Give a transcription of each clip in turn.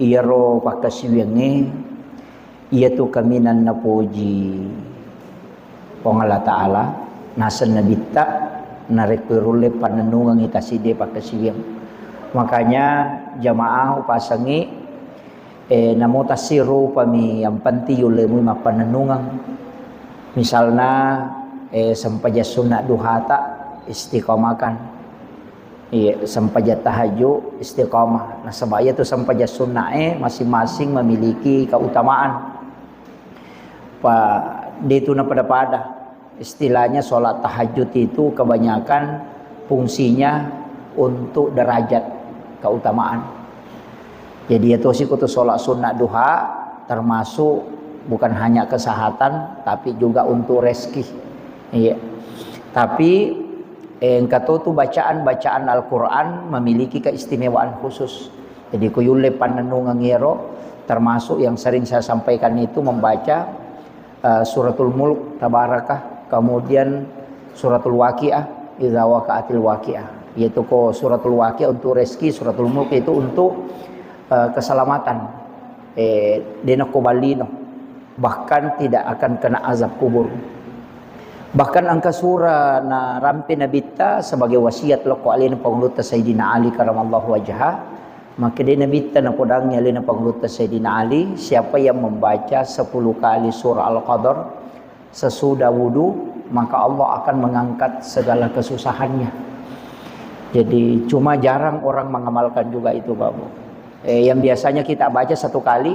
iro pakasiwenge ia tu kaminan na puji Allah Ta'ala nasan nabita narekurule panenungang itaside pakasiweng. Makanya jamaah upasangi namo tasiru pami yang panti yulemu mapanenungang misalna sampaja sunat duhata istiqomakan sampaja tahajud istiqomah. Nah sebaya tu sampaja sunat masing-masing memiliki keutamaan itu na pada istilahnya sholat tahajud itu kebanyakan fungsinya untuk derajat keutamaan. Jadi itu sih kutu sholat sunat duha termasuk bukan hanya kesehatan tapi juga untuk rezeki. Iya. Tapi engkau tu bacaan Al-Quran memiliki keistimewaan khusus. Jadi kuyule panenungang ngero termasuk yang sering saya sampaikan itu membaca suratul Mulk tabarakah, kemudian suratul Waqiah idza waqa'atil waqiah, yaitu suratul Waqiah untuk rezeki, suratul Mulk itu untuk keselamatan dena kobalino, bahkan tidak akan kena azab kubur. Bahkan angka surah na rampe nabita sebagai wasiat loko alina pangluta Sayyidina Ali karamallahu wajhah. Maka dia nabita na podangnya alina pangluta Sayyidina Ali, siapa yang membaca 10 kali surah Al-Qadar sesudah wudu, maka Allah akan mengangkat segala kesusahannya. Jadi cuma jarang orang mengamalkan juga itu, Pak Bu. Yang biasanya kita baca 1 kali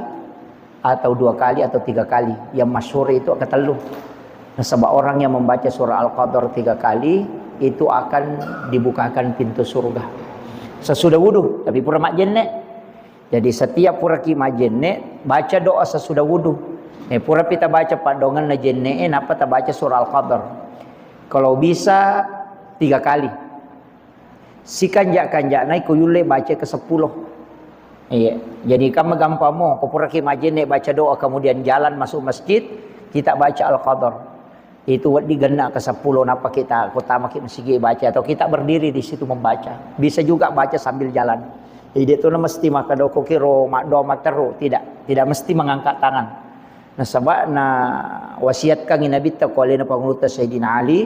atau 2 kali atau 3 kali. Yang masyhur itu ketelu. Nah, sebab orang yang membaca surah Al-Qadar 3 kali itu akan dibukakan pintu surga sesudah wudu. Tapi pura mak jenne. Jadi setiap pura ki majenne baca doa sesudah wudu. Pura kita baca padongan na jenne napa ta baca surah Al-Qadar. Kalau bisa 3 kali. Si kanjak naik kuyule baca ke 10. Iya. Jadi kamu gampamo ko pura ki majenne baca doa kemudian jalan masuk masjid kita baca Al-Qadar. Itu digena ke 10 napa kita utama kita mesti baca atau kita berdiri di situ membaca. Bisa juga baca sambil jalan. Jadi itu mesti maka doko kiro mak do materu, tidak mesti mengangkat tangan. Nah sebab wasiat kang Nabi ta qalina pangluta Sayyidina Ali,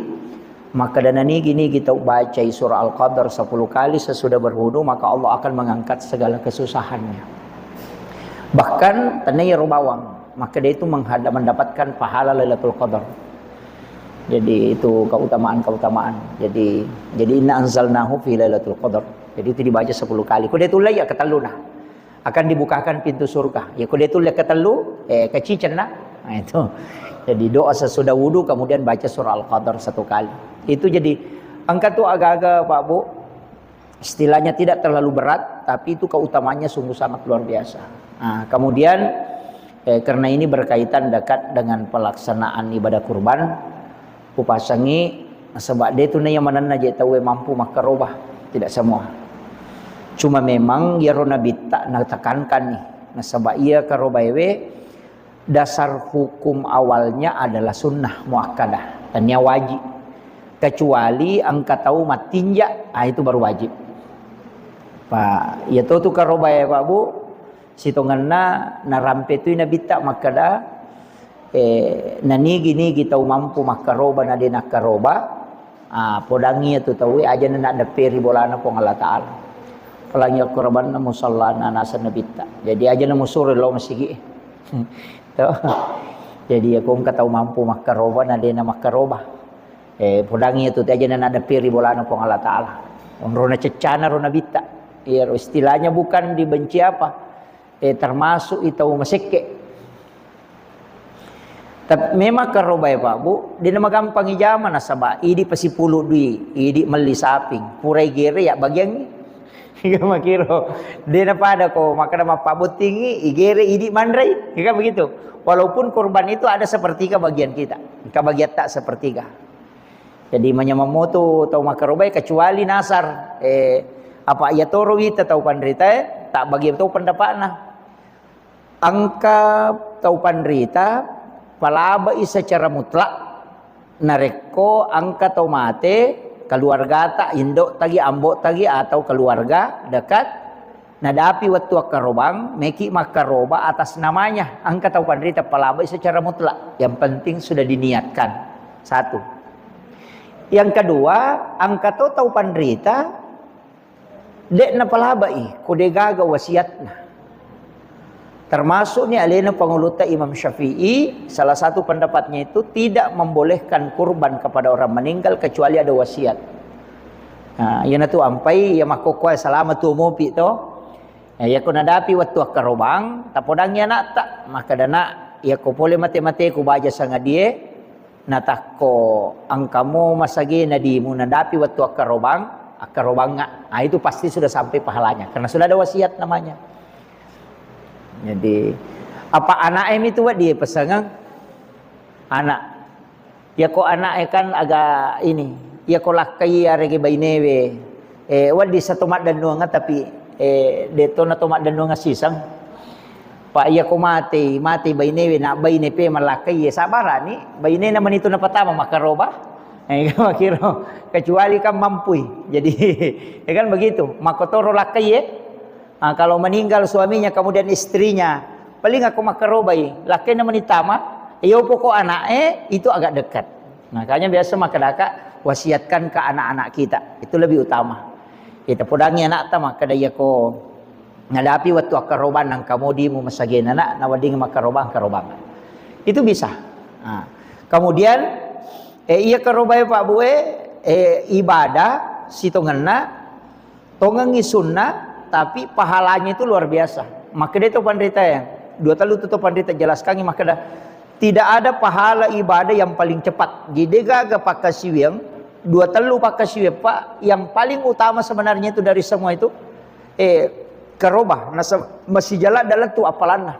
maka danani gini kita baca surah Al-Qadar 10 kali sesudah berwudu, maka Allah akan mengangkat segala kesusahannya. Bahkan tanaya rubawang, maka dia itu mendapatkan pahala Lailatul Qadar. Jadi itu keutamaan. Jadi inna anzalnahu fi lailatul qadar. Jadi itu dibaca 10 kali. Kuda itu ya ketelu nah. Akan dibukakan pintu surga. Ya kuda itu ketelu kecicen nah. Nah itu. Jadi doa sesudah wudu kemudian baca surah Al-Qadar 1 kali. Itu jadi angka tuh agak-agak Pak Bu. Istilahnya tidak terlalu berat tapi itu keutamaannya sungguh sangat luar biasa. Nah, kemudian karena ini berkaitan dekat dengan pelaksanaan ibadah kurban, upasangi sebab dia tu yang mana je tahu mampu maka robah tidak semua. Cuma memang ya Nabi tak nak tekankan nih. Nah sebab ia karobaewe dasar hukum awalnya adalah sunnah muakkadah dan yang wajib. Kecuali angka tahu matinja, itu baru wajib. Pak, ya tu karobae Pak Bu, sitonganna narampe tu Nabi tak makada nani gini kita mampu makaroba na din nakaroba podangi itu tahu aja nak deperi bolana pong Allah Ta'ala palang ya korban na musallana nasa nabita jadi aja na musuri lo masigi jadi aku kata mampu makaroba na din makaroba podangi itu aja na deperi bolana pong Allah Ta'ala rona cecana rona bita ya istilahnya bukan dibenci apa termasuk itu maseke. Tapi memang karobai Pak Bu, di nama gampang ijaman nasabah, idi pasipulu dui, idi meli saping, purai gere ya bagian ni, hingga makiro, di pada ko maka nama Pak Bu tinggi, igere idi mandrai, hingga begitu. Walaupun kurban itu ada sepertiga bagian kita, bagian tak sepertiga. Jadi menyamamoto atau makarobai kecuali nasar, apa ya torwi tahu pandrita, tak bagian tahu pendapatna, angka tahu pandrita. Palaba secara mutlak nareko angka atau mate keluarga tak indok tagi ambok tagi atau keluarga dekat nadapi waktu akarobang meki makaroba atas namanya angka tau pandrita palabai secara mutlak. Yang penting sudah diniatkan. Satu. Yang kedua, angka tau pandrita dek na palabai kode gaga wasiatna. Termasuk ni alena penguluta Imam Syafi'i, salah satu pendapatnya itu tidak membolehkan kurban kepada orang meninggal kecuali ada wasiat. Nah, yana tu ampai ya makokwa selama tu mopi to. Ya ko nadapi waktu akarobang, tapodangnya nak tak maka dana ya ko pole mate-mate ko baja sanga die natako angkamu masagi nadimu nadapi waktu akarobang nga. Nah, itu pasti sudah sampai pahalanya karena sudah ada wasiat namanya. Jadi apa anak itu buat dia pesangan anak. Ya ko anak kan agak ini. Ya ko lakai arege bainewe. Wadi satu mat dan nuanga tapi deto na tomat dan nuanga sisang. Pak ya ko mati bainewe na bainepe malakai sabara ni baine naman itu na patama makaroba. Kira kecuali kan mampu. Jadi ya kan begitu. Makotoro lakai Nah, kalau meninggal suaminya kemudian istrinya, paling aku makarobai, laki naman itama, iyo pokok anak itu agak dekat. Makanya biasa makadaka wasiatkan ke anak-anak kita, itu lebih utama. Kita podangi anak ta maka daya ko ngadapi waktu akaroban nang kamodi mo masagin anak nawading makarobang karobang. Itu bisa. Nah, kemudian iya karobai Pak Bue ibadah sitonganna tongangi sunnah tapi pahalanya itu luar biasa. Maka dia itu pandita ya. Dua talu itu pandita jelaskan maka dah tidak ada pahala ibadah yang paling cepat. Jadi gaga pakai siweng, dua talu pakai siweng Pak, yang paling utama sebenarnya itu dari semua itu kerobah. Masih jalan adalah tu apalanna.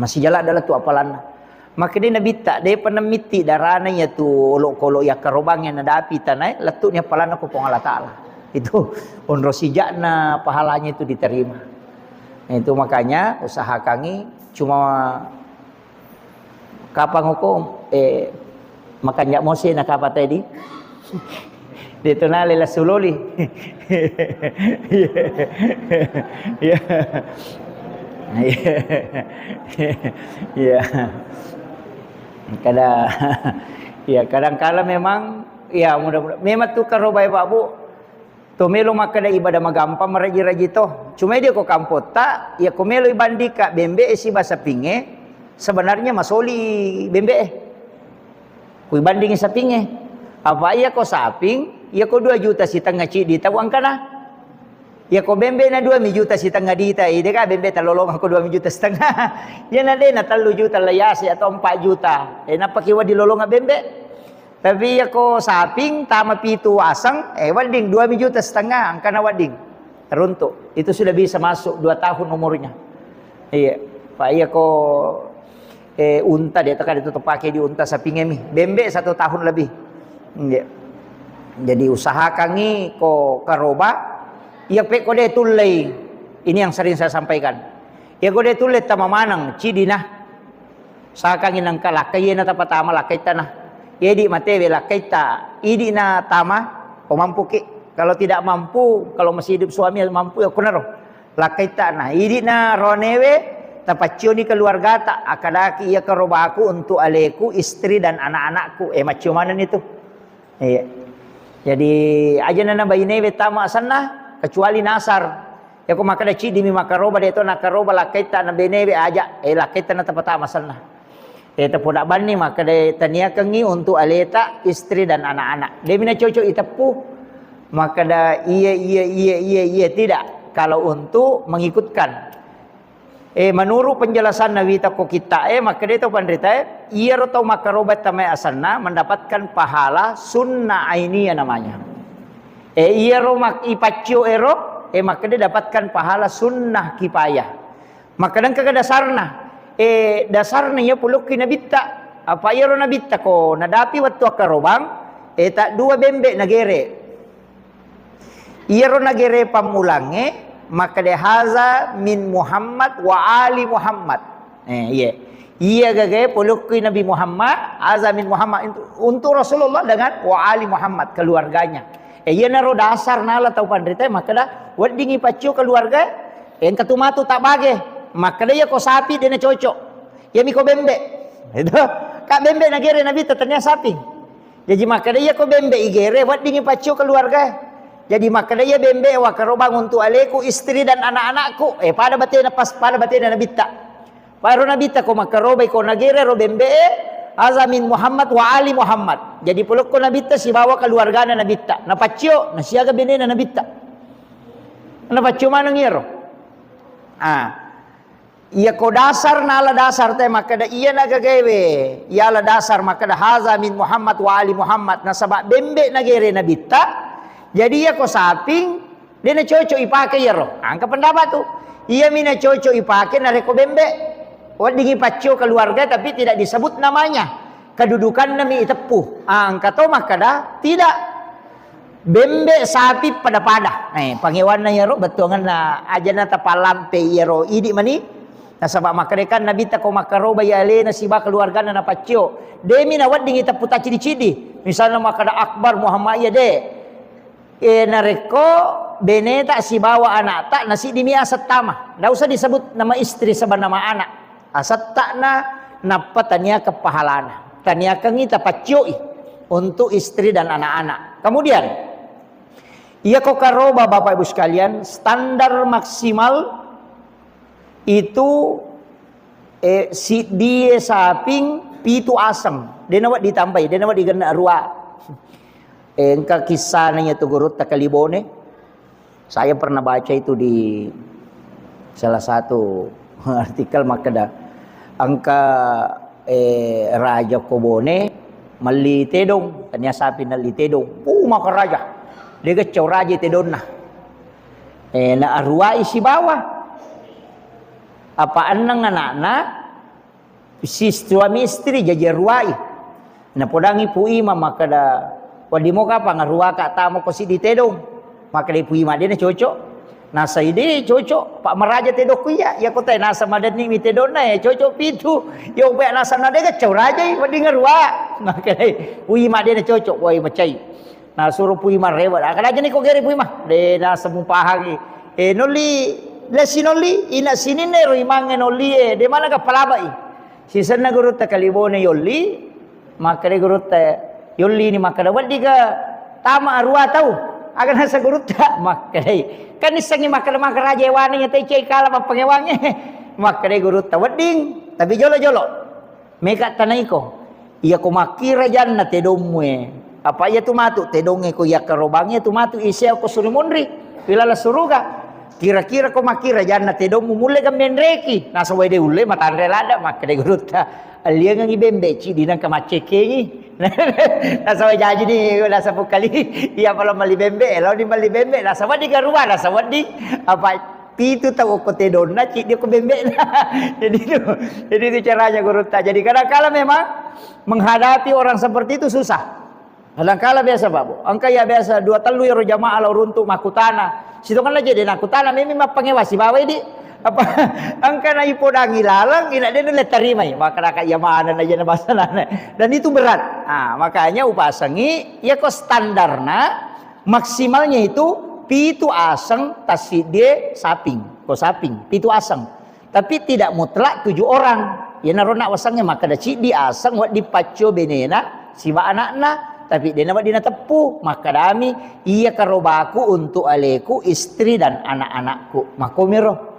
Masih jalan adalah tu apalanna. Maka dia nabi tak dia pernah miti darana ya tu olok-olok ya kerobang yang nadapi tanai letuknya apalanna ku Allah Taala. Itu onrosijakna pahalanya itu diterima. Nah, itu makanya usaha kami cuma kapang hukum makan jak mose nak apa tadi dia tu nak lela suloli ya ya kadang-kadang memang ya mudah-mudahan memang tu karobai Pak Bu. Tomelo makada ibadah magampang meraji-raji toh. Cuma dia ko kampot tak, ya komelo ibandika bembe si bahasa pinge sebenarnya masoli bembe. Ku bandingi sapinge. Apa iya ko saping, ya ko 2 juta si tengah ci di tawang kana. Ya ko bembe na 2 juta si tengah di ta, ide ka bembe talolong ako 2 juta setengah. Ya na de na 3 juta layasi atau 4 juta. Napakiwa di lolong bembe. Tapi ako saping tama pitu asang wading 2 juta setengah angkana wading teruntuk itu sudah bisa masuk 2 tahun umurnya. Iya Pak iya ko unta dia tekan itu pakai di unta sapinge mi bembe 1 tahun lebih. Iya. Jadi usaha kangi ko karoba iya pe ko de tulai ini yang sering saya sampaikan. Ya ko de tulai tamamanang cidina sakangin nang kalakai na tapatama lakai tanah. Jadi matewe lah kita idi na tama o mampu ki kalau tidak mampu kalau masih hidup suami mampu ya kunaro lah kita nah idi na ronewe tapacio ni keluarga tak akadaki ya karobaku untuk aleku istri dan anak-anakku macam mana itu iya jadi aja nana bayinewe tama sana kecuali nasar ya ko makada cidi mi makaroba de to na karoba lah kita na benewe aja lah kita na tapatama sana. Podak bani maka dia tania kengi untuk aleta istri dan anak-anak. Dia mina cocok itapu maka dah iya tidak kalau untuk mengikutkan. Menurut penjelasan Nabi tako kita maka dia tahu pandrita iya atau makarobat tamai asalna mendapatkan pahala sunnah ainiyah namanya. Iya romak ipacio maka dia dapatkan pahala sunnah kipayah. Maka dan kekadasarna dasarnya puluk kinabita apa iro nabita ko nadapi waktu akarobang tak 2 bembe nagere iro nagere pamulange maka dehaza min Muhammad wa ali Muhammad iya gage puluk Nabi Muhammad aza min Muhammad untuk Rasulullah dengan wa ali Muhammad keluarganya Iya naro dasar nala tau pandrita maka dah wadingi pacu keluarga en katumatu tak bage maka dah ya ko sapi dena cocok ya mi ko bembe itu kak bembe nagere nabi ternyata sapi jadi maka dah ya ko bembe igere wadingi pacu keluarga jadi maka dah ya bembe wa karobang untuk aleku istri dan anak-anakku pada batina pas pada batina nabi tak para nabi tak ko makaroba ko nagere ro bembe azamin Muhammad wa ali Muhammad. Jadi peluk ko nabi ta si bawa keluarga na nabi ta. Na pacio na siaga bene na nabi ta. Na pacio manang yero. Iya ko dasar na ala dasar te maka da iya nagagawe. Iya ala dasar maka da hazamin Muhammad wa ali Muhammad na sabak bembe nagere nabi ta. Jadi iya ko saping dia na cocok ipake yero. Angka pendapat tu. Iya mina cocok ipake na reko bembe. Wadingi pacu keluarga tapi tidak disebut namanya. Kedudukan nami tepuh. Angka to maka dah tidak. Bembe sapi pada-pada. Pangewan na yero betuangan na aja na tapalampe yero idi mani. Nasabak makarekan nabi ta ko makaroba yale na siba keluarga na pacu. Demi na wadingi tepuh ta cidi-cidi. Misalnya makada akbar Muhammad ya de. Nareko bene tak si bawa anak tak nasi dimia setama. Dah usah disebut nama istri sebab nama anak. Asat takna napa tania kepahalana tania kengita pacioi untuk istri dan anak-anak. Kemudian ia kokaroba Bapak Ibu sekalian standar maksimal itu si dia saping pitu asam dia nawat ditambah dia nawat digena rua engka kisahnya tu gurut takalibone saya pernah baca itu di salah satu artikel maka dah angka raja Kobone mali tedong tanya sapi nali tedong maka raja dia kecau raja tedong na arwai si bawah apaan nang anak-anak si suami istri jadi arwai na podangi puima maka dah wadimo kapa ngarua kak tamu ko si di tedong maka di puima dia na cocok. Nasa ide cocok Pak Meraja tedok ya ko tay nasa madani mi tedona cocok pitu yo be nasa nade kecau raja wadi ngarua makai pui ma de cocok woi macai na suruh pui ma rewat akala jani ko gere pui ma de nasa mupahangi noli lesi noli ina sini ne ro imange noli de mana ka palabai si sanna guru ta kalibone yolli makare guru ta yolli ni makada wadi ka tama arua tau akan nasa guru ta makare kan isangi makada raja wani yang tecai kala pangewangnya makade guru tawading tapi jolo-jolo meka tanaiko iya ko makira janna tedomwe apa iya tu matu tedonge ko ya karobangnya tu matu isya ko surimunri pilala suruga kira-kira ko makira janna tedomu mule gambenreki nasa wede ule matandre lada makade guru ta alia ngi bembe ci dinang kamaceke nasa wajaji ni nasa pukali iya pala mali bembe law di mali bembe nasa wadi garua nasa wadi apa pitu tahu ko tedonna ci dia ko bembe jadi itu caranya guru ta jadi kadang-kala memang menghadapi orang seperti itu susah kadang-kala biasa babu angka ya biasa dua telu ya jamaah law runtuk makutana situ kan aja den akutana memang mapangewasi bawa di apa angka na ipodangi lalang ina dia le terima maka nak ya mana aja na basanana dan itu berat makanya upasangi ya ko standarna maksimalnya itu pitu aseng taside saping ko saping pitu aseng tapi tidak mutlak 7 orang ya narona wasangnya maka da di aseng wat dipaco benena siba anakna tapi dia nama dina tepu maka dami iya karobaku untuk aleku istri dan anak-anakku makomiro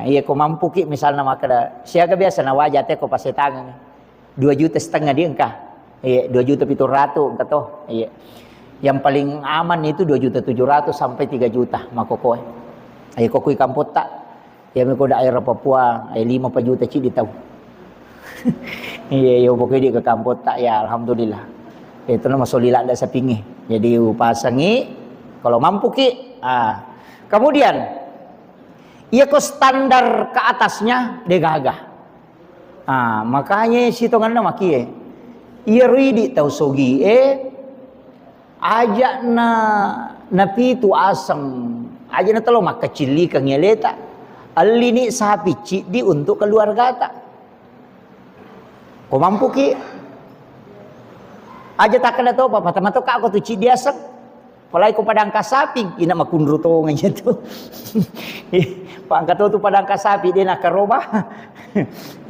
iya ko mampu ki misalnya maka siaga biasa na wajah teh ko pasetangan 2,5 juta dia engkah iya 2,700,000 engkah toh iya yang paling aman itu 2,700,000 sampai 3 juta makokoe iya ko kui kampot tak ya me ko daerah Papua 5 juta ci di tahu iya yo pokoknya di ke kampot tak ya alhamdulillah itu nama solila ada sapingi jadi upasangi kalau mampu ki kemudian ia ko standar ke atasnya de gagah. Makanya si tongan nama kie. Ia ridi tau sogi ajak na pitu asam. Aja na telo mak kecili kang yeleta. Alini sapi di untuk keluarga ta. Ko mampu ki. Aja tak kada to apa tamato ka ko tu ci diasek. Apalagi ko padang kasaping, ina makundrutongan gitu. Pak angkat tu padang kasapi dia nak karoba.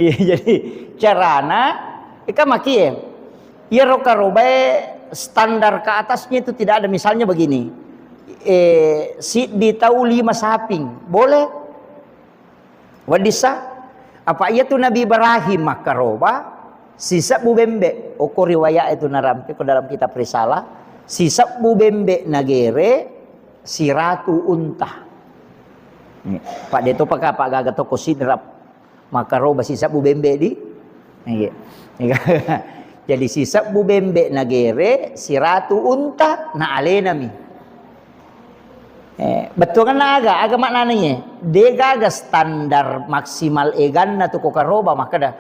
Jadi carana ika makie. Ya rokaroba standar ke atasnya itu tidak ada. Misalnya begini. Si ditau 5 saping, boleh? Wadisa apa ia tu Nabi Ibrahim makaroba sisa bubembe. Oko riwayat itu narampi ko dalam kitab Risalah. Sisa bubembe nagere si ratu unta. Pak deto pak gaga toko sidrap makaroba sisa bubembe di. Jadi sisa bubembe nagere si ratu unta na alenami. Betul kan aga maknanya. Dia gaga standar maksimal egan na tu kokaroba maka dah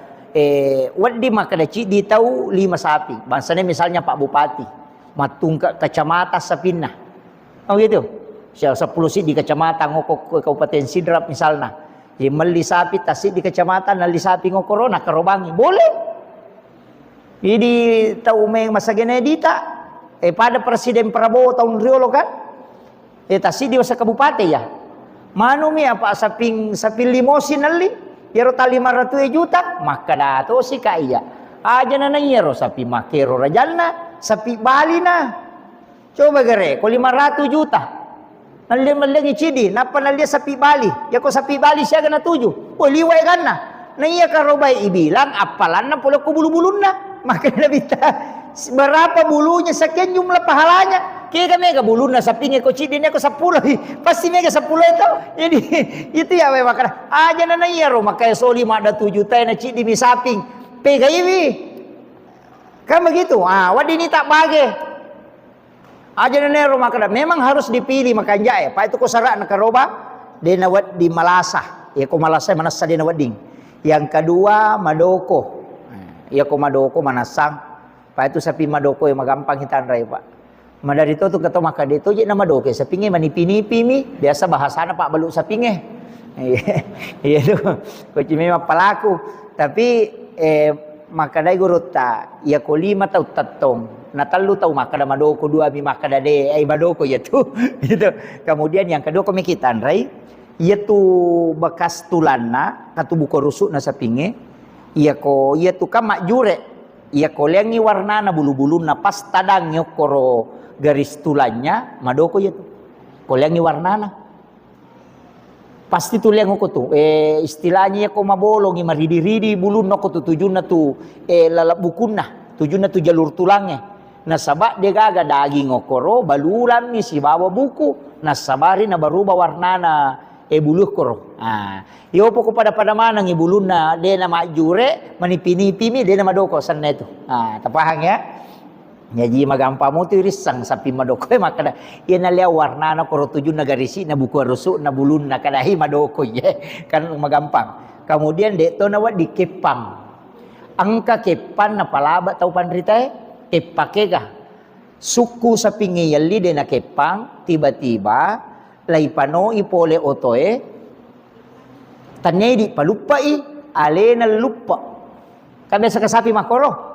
wadi maka dah cik ditau 5 sapi. Bangsanya misalnya Pak Bupati matung ke kacamata Sapinah. Oh gitu. 10 si di kacamata ngoko Kabupaten Sidrap misalnya. Ya meli sapi tasik di kacamata nali sapi ngokoro nak karobangi. Boleh. Jadi tahu meng masa genedita pada Presiden Prabowo tahun riolo kan. Tasik di masa kabupaten ya. Manu mi apa saping limosin nali. Ya rota 500 juta. Maka dah tu si kaya. Aja na yero sapi makero rajana. Sapi Bali na. Coba gere, ko 500 juta. Nalia cidi, napa nalia sapi Bali? Ya ko sapi Bali siya na 7. Oh liway kan na. Naiya ka robay ibilang apalan na pula ko bulu-bulun na. Maka nabita berapa bulunya sekian jumlah pahalanya. Kaya mega bulun na sapi ko cidi niya ko 10. Pasti mega 10 itu. Jadi itu ya we maka aja na naiya ro maka so 5 ada 7 tay na cidi mi saping. Pega iwi. Kan begitu. Wadi ini tak bagi. Aja nero maka memang harus dipilih makanya ya. Pak itu ko sarak na karoba dia nawat di Malasah. Ya ko Malasah manasa dia nawading. Yang kedua Madoko. Ya ko Madoko manasang. Pak itu sapi Madoko yang magampang hitan rai Pak. Madari itu tu kata maka dia tu je nama Madoko. Sapinge manipi-nipi mi biasa bahasana Pak baluk sapinge. Iya tu. Ko cuma pelaku. Tapi maka dai guru ta ya ko 5 tau tatong na 3 tau maka da Madoko 2 mi maka da de Madoko ya tu gitu. Kemudian yang kedua ko mikitan rai ya tu bekas tulanna katu buko rusuk na sapinge ya ko ya tu ka makjure ya ko lengi warnana bulu-buluna pas tadang nyokoro garis tulannya Madoko ya tu ko lengi warnana pasti tu liang ko tu istilahnya ya ko mabolong maridi-ridi bulun ko tu tujuna tu lalap bukunna tujuna tu jalur tulangnya nasabak dia gaga daging ngokoro balulan ni si bawa buku nasabari na baruba warnana buluh koro yo po ko pada mana ngi bulunna dia na majure manipi-nipi mi dia na Madoko sanna itu tapahang ya. Jadi magampang mo tu risang sapi Madoko maka dah ia nalia warna na koro tujuh na garisi na buku rusuk na bulun na kadahi Madoko ye kan magampang. Kemudian dek to nawat di Kepang. Angka Kepan na palaba tau pandrita kepake ga. Suku sapi ngiyali de na Kepang tiba-tiba lai pano ipole otoe tanyai di palupa alena lupa. Kan biasa kasapi makoro.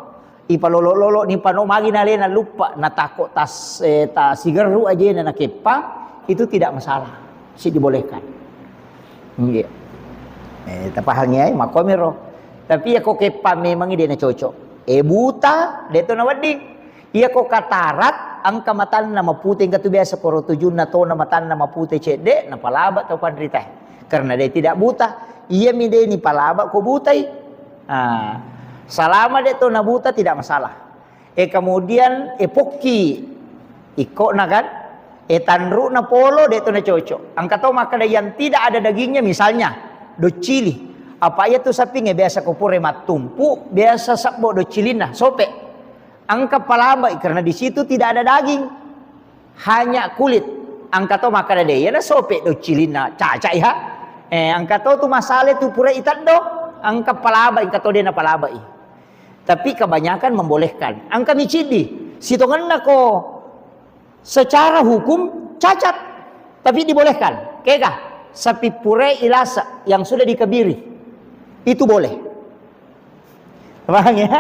Ipalolo-lolo ni pano magi na lena lupa na takut tas sigaru aja na Kepang itu tidak masalah, si dibolehkan. Nggih. Tapahangnya makomero. Tapi ya ko Kepang memang dia na cocok. Buta deto na wading. Iya ko katarat ang kamatan na maputing katu biasa koro tujun na to na matan na mapute cede na palaba tau pandrita. Karena dia tidak buta, iya mi de ni palaba ko butai. Selama dia tu na buta tidak masalah. Kemudian poki iko na kan, tanru na polo dia tu na cocok. Angkat maka yang tidak ada dagingnya misalnya do cili. Apa ya tu sapi biasa kupure matumpu, biasa sakbo do cilina sope. Angka palaba karena di situ tidak ada daging, hanya kulit. Angkat maka dia na sope do cilina caca ya. Angkat tu masalah tu pura itat do. Angka palaba angkat dia na palaba Tapi kebanyakan membolehkan. Angka micidi, sitongan nako secara hukum cacat, tapi dibolehkan. Kega sapi pure ilasa yang sudah dikebiri itu boleh. Paham ya?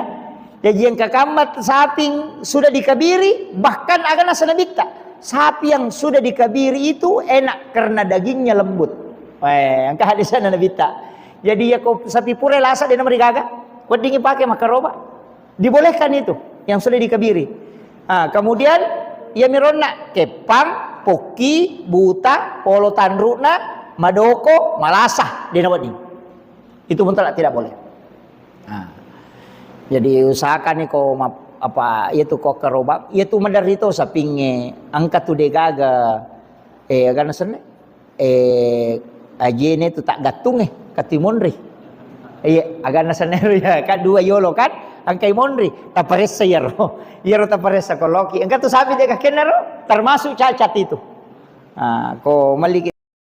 Jadi yang kakamat sapi sudah dikebiri bahkan akan asana bikta sapi yang sudah dikabiri itu enak karena dagingnya lembut. Angka hadisan Nabi tak. Jadi ya kau sapi pura lasa dia nama digaga, kau dingin pakai maka roba. Dibolehkan itu yang sudah dikabiri. Kemudian ia mirona kepang, poki, buta, polo tanruna, madoko, malasah dia nama ini. Itu pun tidak boleh. Jadi usahakan nih kau apa itu kok kerobak itu menderito sapinge angkat tu degaga karena sen ajene tu tak gatung katimonri agana seneru ya kan dua yolo kan angkai monri taparesa yaro taparesa koloki angkat tu sapi dega kenaro termasuk cacat itu ko maliki